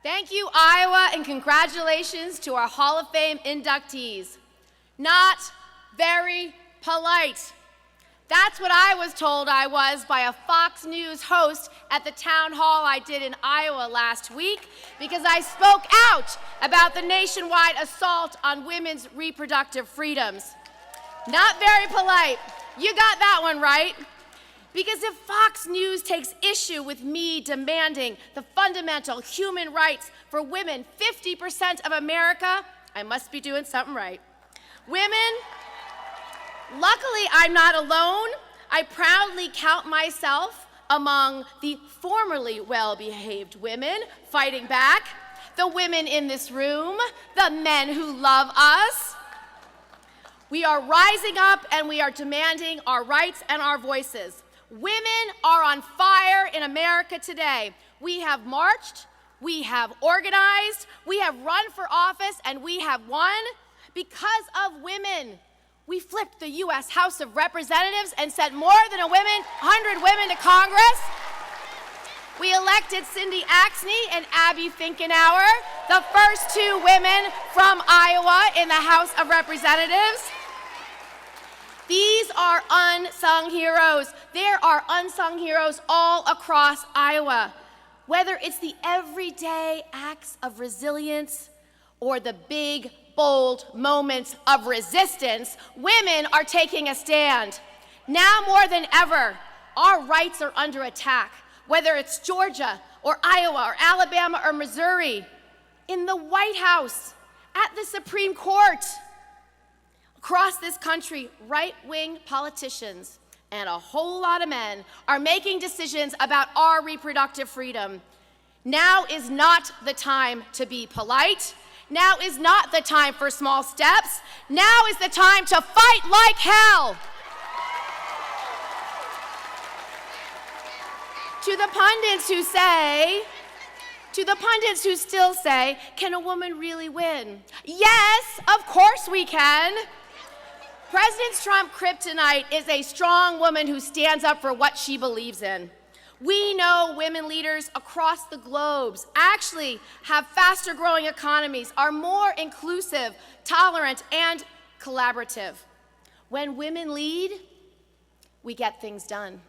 Thank you, Iowa, and congratulations to our Hall of Fame inductees. Not very polite. That's what I was told I was by a Fox News host at the town hall I did in Iowa last week because I spoke out about the nationwide assault on women's reproductive freedoms. Not very polite. You got that one right. Because if Fox News takes issue with me demanding the fundamental human rights for women, 50% of America, I must be doing something right. Women, luckily I'm not alone. I proudly count myself among the formerly well-behaved women fighting back, the women in this room, the men who love us. We are rising up and we are demanding our rights and our voices. Women are on fire in America today. We have marched, we have organized, we have run for office, and we have won because of women. We flipped the U.S. House of Representatives and sent more than 100 women to Congress. We elected Cindy Axne and Abby Finkenauer, the first two women from Iowa in the House of Representatives. These are unsung heroes. There are unsung heroes all across Iowa. Whether it's the everyday acts of resilience or the big, bold moments of resistance, women are taking a stand. Now more than ever, our rights are under attack, whether it's Georgia or Iowa or Alabama or Missouri, in the White House, at the Supreme Court. Across this country, right-wing politicians and a whole lot of men are making decisions about our reproductive freedom. Now is not the time to be polite. Now is not the time for small steps. Now is the time to fight like hell. To the pundits who still say, can a woman really win? Yes, of course we can. President Trump's kryptonite is a strong woman who stands up for what she believes in. We know women leaders across the globe actually have faster growing economies, are more inclusive, tolerant, and collaborative. When women lead, we get things done.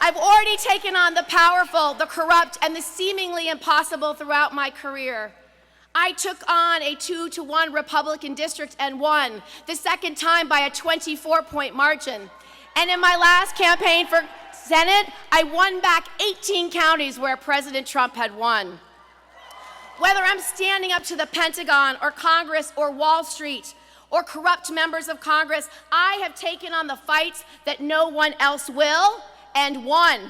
I've already taken on the powerful, the corrupt, and the seemingly impossible throughout my career. I took on a 2-1 Republican district and won, the second time by a 24-point margin. And in my last campaign for Senate, I won back 18 counties where President Trump had won. Whether I'm standing up to the Pentagon or Congress or Wall Street or corrupt members of Congress, I have taken on the fights that no one else will and won.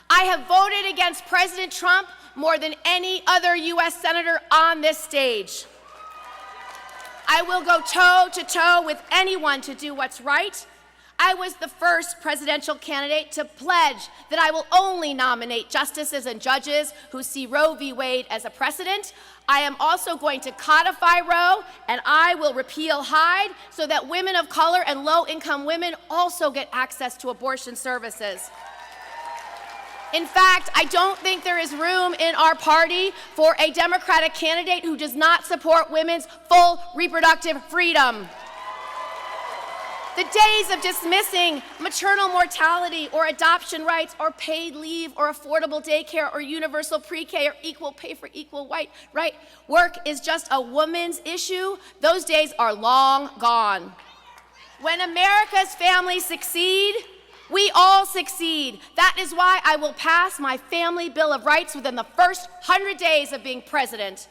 I have voted against President Trump more than any other U.S. senator on this stage. I will go toe-to-toe with anyone to do what's right. I was the first presidential candidate to pledge that I will only nominate justices and judges who see Roe v. Wade as a precedent. I am also going to codify Roe, and I will repeal Hyde so that women of color and low-income women also get access to abortion services. In fact, I don't think there is room in our party for a Democratic candidate who does not support women's full reproductive freedom. The days of dismissing maternal mortality or adoption rights or paid leave or affordable daycare or universal pre-K or equal pay for equal right work is just a woman's issue, those days are long gone. When America's families succeed, we all succeed. That is why I will pass my Family Bill of Rights within the first 100 days of being president.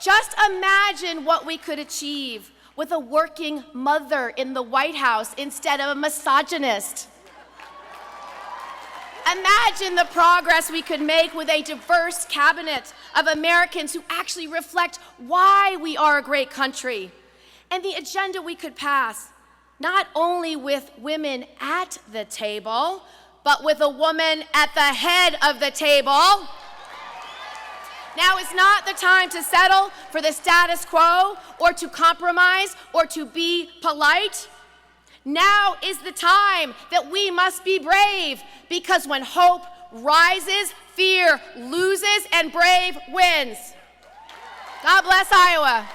Just imagine what we could achieve with a working mother in the White House instead of a misogynist. Imagine the progress we could make with a diverse cabinet of Americans who actually reflect why we are a great country, and the agenda we could pass, not only with women at the table, but with a woman at the head of the table. Now is not the time to settle for the status quo or to compromise or to be polite. Now is the time that we must be brave, because when hope rises, Fear loses and brave wins. God bless Iowa.